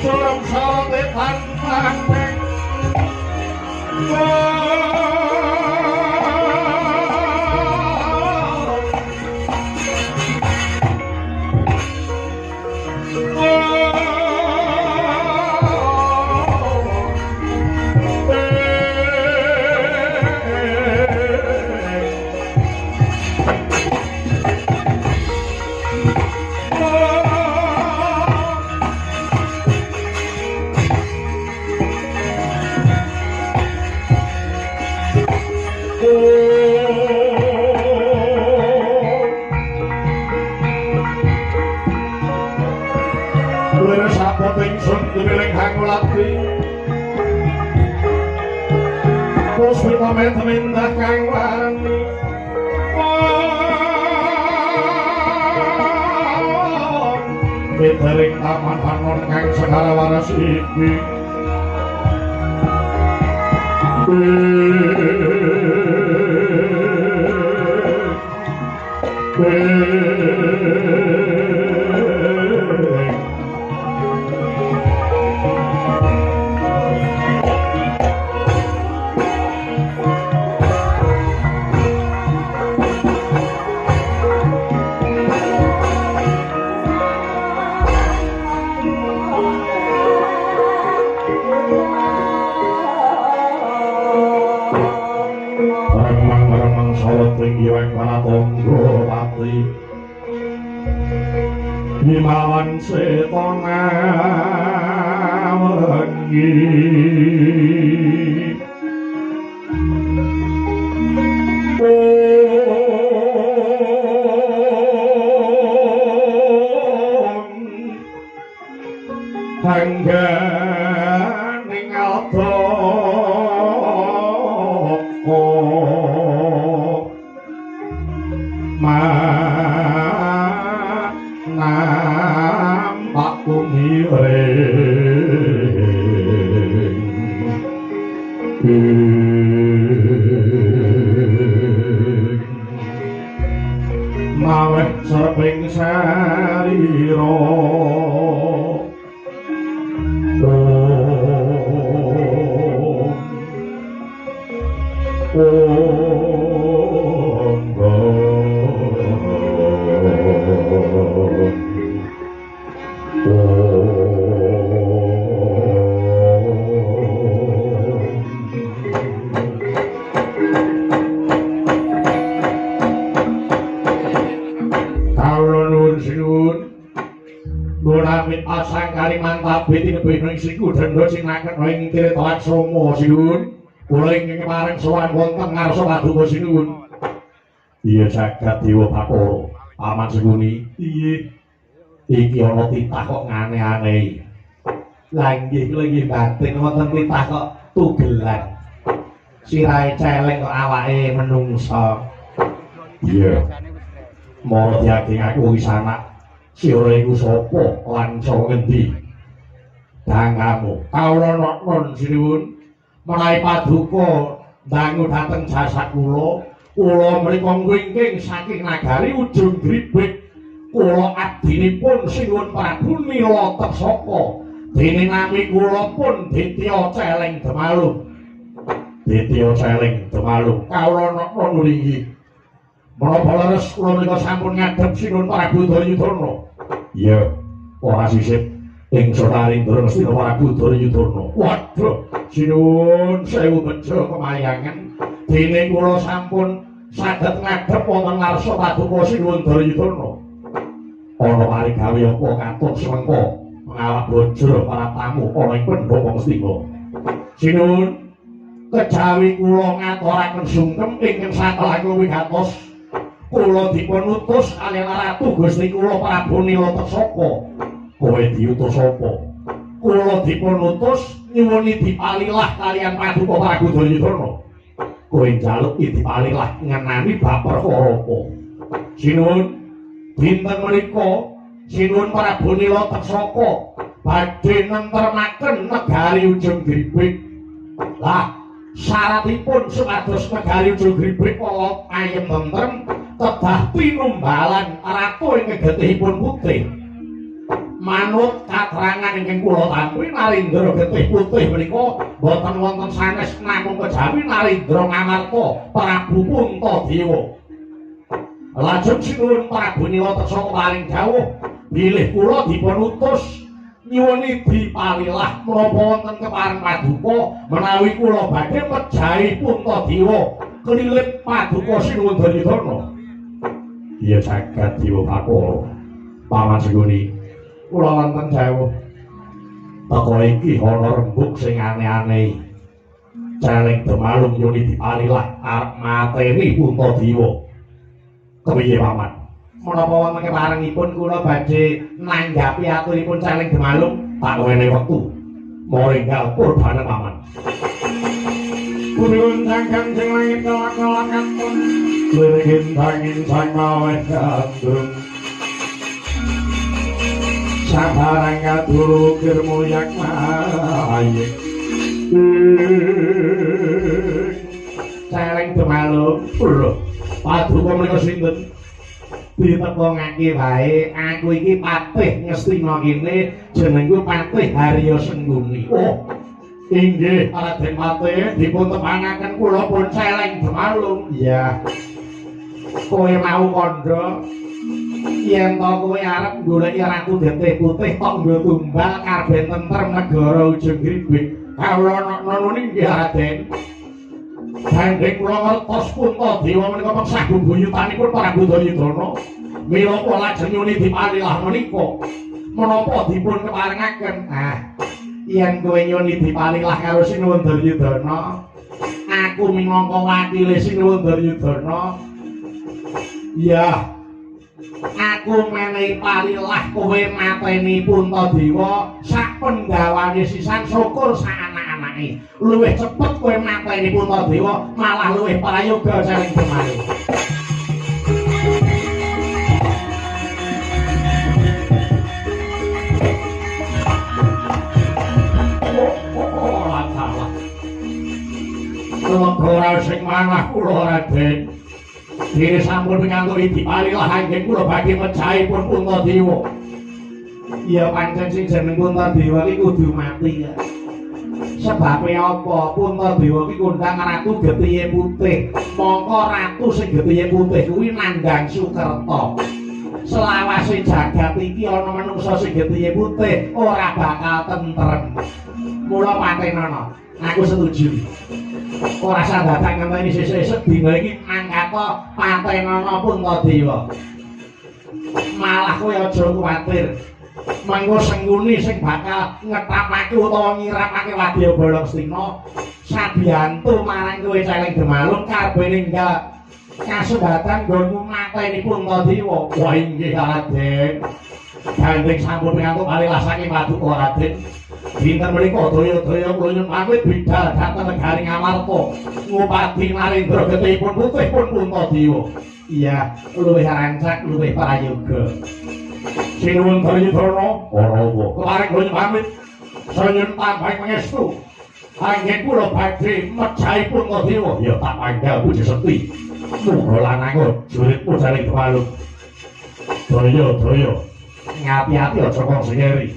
suram sarate pantang ingkang ngulati puspita mendah kang warni Fitering taman panon kang segala waras iki Himawan setona wengi hangganing adoko nampak kumiring maweh seping sarira Amit asang Kalimantan biti nebih siku dendho sinaken ing tirta laksama sinuwun kula ingkang marang sowan wonten ngarsa paduka sinuwun iya jagat dewa Bathara paman seguni iye iki ana titah kok ngane-ane lah nggih kula nggih batin wonten titah kok tugelan sirahe celeng kok awake menungsa iya mara diageng aku wis anak sira iku sapa lan saka ngendi dangamu kawula non sinuwun menawi paduka dangu dhateng jasad kula mriku ngwingking saking nagari ujung gribek kula abdinipun sinuwun Prabu Nila Tersaka dene nami kula pun Ditya Celeng Demalung kawula non mriki menapa leres kula menika sampun ngadhep sinuwun Prabu Duryudana iya ora sisip ing Sotarindra Ngastina Prabu Duryudana waduh sinuwun sewu bejo kemayangan dene kula sampun saged ngadhep wonten ngarsa paduka sinuwun Duryudana ana parigawe apa katut semengko ngawak bojo para tamu ana ing Pendhapa Ngastina sinuwun kejawi kula ngaturaken sungkem ingkang sakelahipun wigatos kula dipun utus kaliyan ratu Gusti kula Prabu Nila Tersaka kowe diutus sapa kula dipun utus nyuwuni dipalilah kaliyan paduka Prabu Duryudana kowe njaluk dipalilah ngenani bab perkara apa sinuwun dinten menika sinuwun Prabu Nila Tersaka badhe nentremaken negari ujung gribek lah syaratipun supados negari ujung gribek kala ayem tentrem kedah pinumbalan ratu ing getihipun putih manut katerangan ingkang kula tampi Narendra getih putih menika boten wonten sanes namung kejawi Narendra ngamarta Prabu Puntadewa lajeng sinuwun Prabu Nila Tersaka paring dawuh bilih kula dipun utus nyuwuni dipalilah menapa wonten kepareng paduka menawi kula badhe mejahi Puntadewa kelilip paduka sinuwun Duryudana iya jagat dewa Bathara paman seguni kula wonten dawuh teka iki ana rembug sing aneh-aneh Celeng Demalung nyuni dipalilah arep mateni Puntadewa kepiye paman menapa wonten keparengipun kula badhe nanggapi aturipun Celeng Demalung tak wenehi wektu moringgal purbane paman. Purun sangkan sing langit kelak-kelakan pun lirigin tangin sang maweh gandung sabarang kaduru kirmuyak maye celeng demalung lho paduka menika sinten ditekongake wae aku iki Patih Ngastina kene jenengku Patih Harya Sengguni. Oh inggih Raden Patih dipun tepangaken kula pun celeng demalung. Iya kowe mau kandha yen to kowe arep goleki ratu getih putih kok nggo tumbal kabeh tentrem negara ujung gribik kawula nono nggih Raden. Sanding kula ngertos Puntadewa menika mengsah buyutanipun Prabu Dayudana mila kula lajeng nyuni dipalilah menika menapa dipun keparengaken. Yen kowe nyuni dipalilah karo Sinuwun Duryudana aku minangka wakile Sinuwun Duryudana iya aku menehi palilah kowe mateni Puntadewa sak pendhawane sisan syukur sak anak-anake luwih cepet kowe mateni Puntadewa malah luwih prayoga saling kemari. Ora sing manah kula Raden. Dene sampun ngantuk dipalilah anggen kula badhe mejahipun Puntadewa. Ya pancen sing jeneng Puntadewa iki kudu mati ya. Sebabe apa? Puntadewa iki kondang ratu Getihe Putih. Mongko ratu sing Getihe Putih kuwi Nandang Sukerta. Selawase jagat iki ana manungsa sing Getihe Putih ora bakal tentrem. Mula patenana, aku setuju. Ora sandatang ngenteni sesuk dina iki mangkata patenana Puntadewa. Malah kowe aja kuwatir. Mangko Sengguni sing bakal ngetapake utawa ngirapake Wadyabala Ngastina sabiyantu marang kowe celeng demalung kabeh ninggal kasebatan nggonmu mateni Puntadewa. Wah inggih Raden. Gandeng sampun pikantuk palilah saking Paduka Raden. Dinten menika daya-daya kula nyuwun pamit bidhal dhateng negari Ngamarta ngupati Narendra Getihipun Putih pun Puntadewa. Iya, luwih rancak, luwih prayoga. Sinuwun Duryudana ora apa. Kelaring kula nyuwun pamit. Saya nyuwun tambahi pangestu. Anggen kula badhe mejahi Puntadewa ya tak panggal puji sekti. Muga lanang juritmu saling demalung. Daya-daya ngati-ati aja kok sengeri.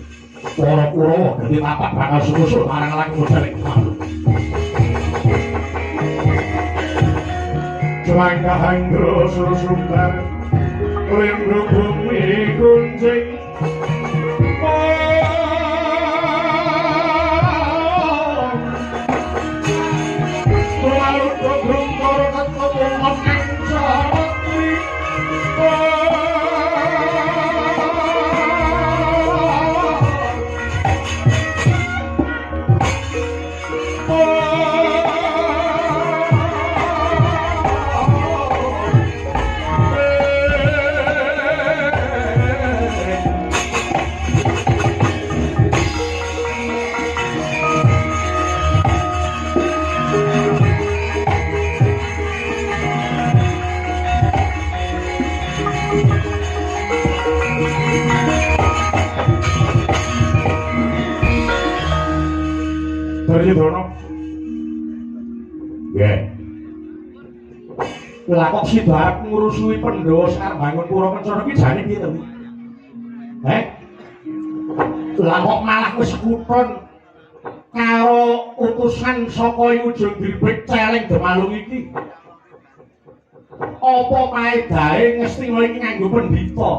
Para Kurawa ganti tapak bakal susul marang laki mudaling demalung. Jwangkahan grosur sumbar rindu bumi kunjing lalu kodrung koro ketemu menang jawabni Duryudana. Nggih. Lah kok sida arep ngurusui Pandhawa sing bangun Pura Kencana iki jane piye to? Lah kok malah wis kutun karo utusan saka ujung gribek celeng demalung iki. Apa paedahe Ngastina iki nganggo pendhita?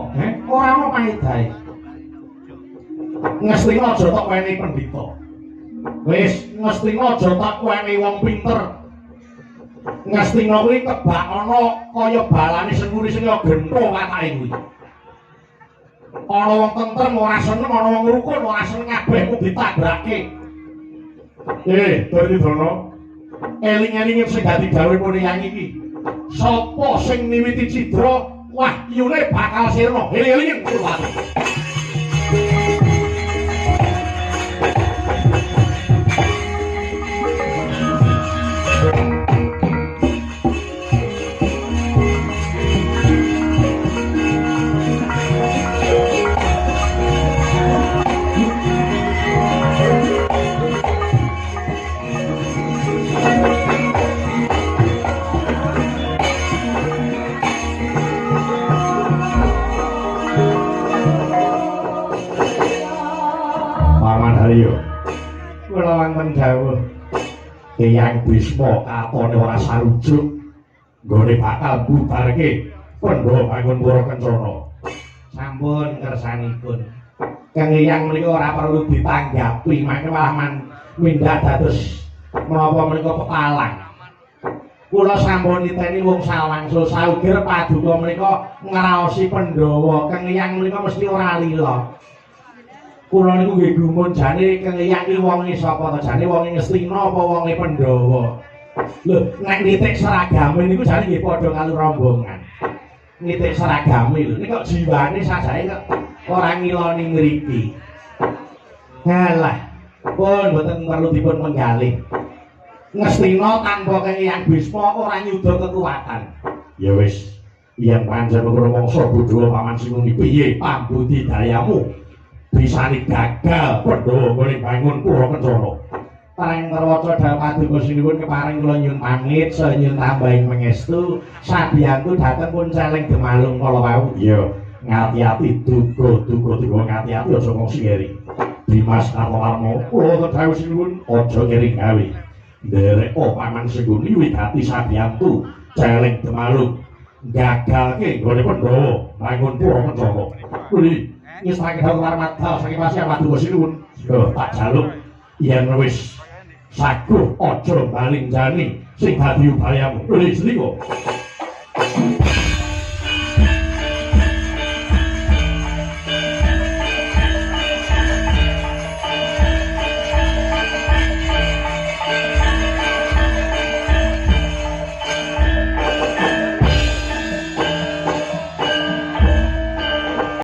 Ora ana paedahe. Ngastina aja tok wenehi pendhita. Wis Ngastina aja tak kuweni wong pinter. Ngastina kuwi kebak ana kaya balane Sengguni sing gentho watake kuwi. Ana wong tentrem ora seneng, ana wong rukun ora seneng kabeh ku ditabrake. Duryudana. Eling-eling sing dadi gawe Muryang iki. Sapa sing niwiti cidra, wahyune bakal sirna. Eling-eling kuwi. wonten dawuh Hyang Bisma katone ora sarujuk nggone bakal bubarke Pandhawa bangun Pura Kencana. Sampun kersanipun. Kang Hyang menika ora perlu ditanggapi, mangke malah mindhah dados menapa menika pepalang. Kula sampun niteni wong sawangsul saugir paduka menika ngraosi Pandhawa. Kang Hyang menika mesti ora lila. Kula niku nggih gumun jane Kang Hyang iki wonge sapa to? Jane wonge Ngastina apa wonge Pandhawa? Lho, nek nitik seragame niku jane nggih padha karo rombongan. Nitik seragame lho, nek kok jiwane sajake kok ora ngiloni mriki. Halah, pun mboten perlu dipun menggalih. Ngastina tanpa Kang Hyang Bisma ora nyuda kekuatan. Ya wis, yen pancen mangsa Budhawa paman sinuni piye pambudidayamu bisane gagal Pandhawa nggone bangun Pura Kencana. Pareng terwaca dawuh paduka sinuwun kepareng kula nyuwun pamit saha nyuwun tambahing pangestu sabiyantu dhateng pun celeng Demalung kala wau. Iya, ngati-ati duga ngati-ati aja ngomong singeri. Dimas Kartowarma kula dawuh sinuwun aja keri gawe. Nderek paman sinuni wigati sabiyantu celeng Demalung gagalke nggone Pandhawa bangun Pura Kencana. Kuwi ngisrake dawuh warmata saking pasya paduka sinuwun. Yo tak jaluk yen wis saguh aja baling jani sing dadi upayamu. Wis niku.